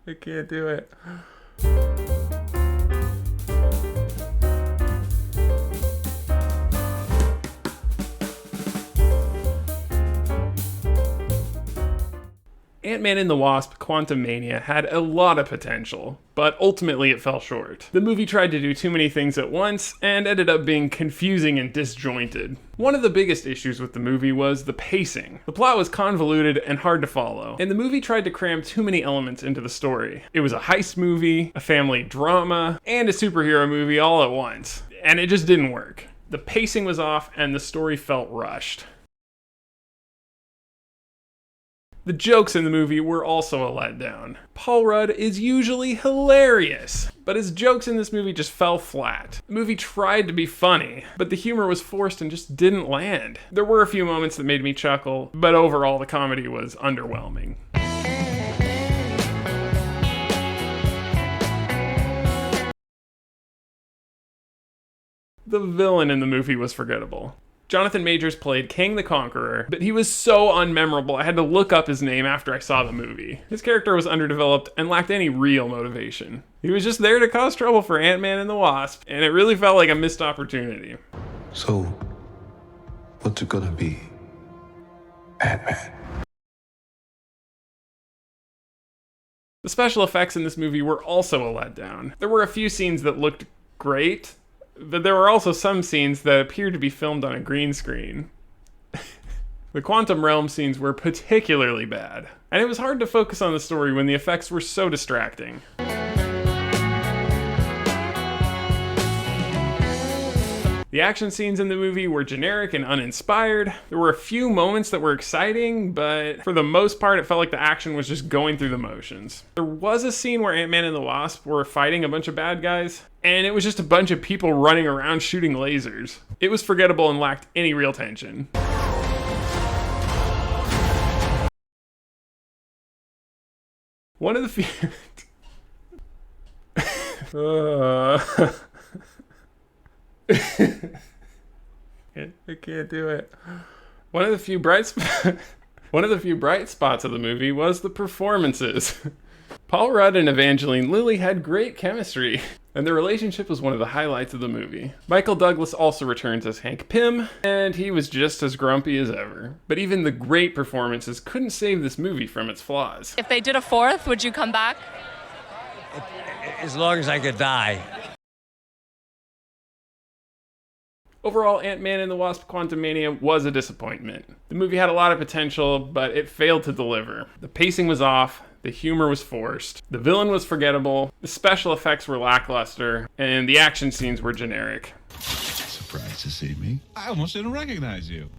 I can't do it. Ant-Man and the Wasp: Quantumania had a lot of potential, but ultimately it fell short. The movie tried to do too many things at once, and ended up being confusing and disjointed. One of the biggest issues with the movie was the pacing. The plot was convoluted and hard to follow, and the movie tried to cram too many elements into the story. It was a heist movie, a family drama, and a superhero movie all at once, and it just didn't work. The pacing was off, and the story felt rushed. The jokes in the movie were also a letdown. Paul Rudd is usually hilarious, but his jokes in this movie just fell flat. The movie tried to be funny, but the humor was forced and just didn't land. There were a few moments that made me chuckle, but overall the comedy was underwhelming. The villain in the movie was forgettable. Jonathan Majors played Kang the Conqueror, but he was so unmemorable I had to look up his name after I saw the movie. His character was underdeveloped and lacked any real motivation. He was just there to cause trouble for Ant-Man and the Wasp, and it really felt like a missed opportunity. So, what's it gonna be? Ant-Man. The special effects in this movie were also a letdown. There were a few scenes that looked great, but there were also some scenes that appeared to be filmed on a green screen. The quantum realm scenes were particularly bad, and it was hard to focus on the story when the effects were so distracting. The action scenes in the movie were generic and uninspired. There were a few moments that were exciting, but for the most part, it felt like the action was just going through the motions. There was a scene where Ant-Man and the Wasp were fighting a bunch of bad guys, and it was just a bunch of people running around shooting lasers. It was forgettable and lacked any real tension. One of the few... I can't do it. One of the few bright spots of the movie was the performances. Paul Rudd and Evangeline Lilly had great chemistry, and their relationship was one of the highlights of the movie. Michael Douglas also returns as Hank Pym, and he was just as grumpy as ever. But even the great performances couldn't save this movie from its flaws. If they did a fourth, would you come back? As long as I could die. Overall, Ant-Man and the Wasp: Quantumania was a disappointment. The movie had a lot of potential, but it failed to deliver. The pacing was off, the humor was forced, the villain was forgettable, the special effects were lackluster, and the action scenes were generic. Surprised to see me? I almost didn't recognize you.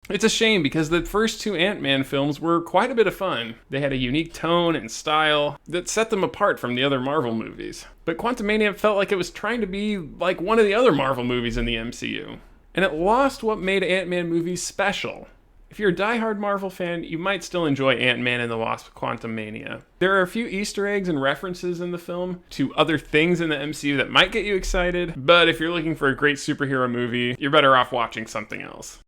It's a shame because the first two Ant-Man films were quite a bit of fun. They had a unique tone and style that set them apart from the other Marvel movies. But Quantumania felt like it was trying to be like one of the other Marvel movies in the MCU. And it lost what made Ant-Man movies special. If you're a diehard Marvel fan, you might still enjoy Ant-Man and the Wasp: Quantumania. There are a few Easter eggs and references in the film to other things in the MCU that might get you excited, but if you're looking for a great superhero movie, you're better off watching something else.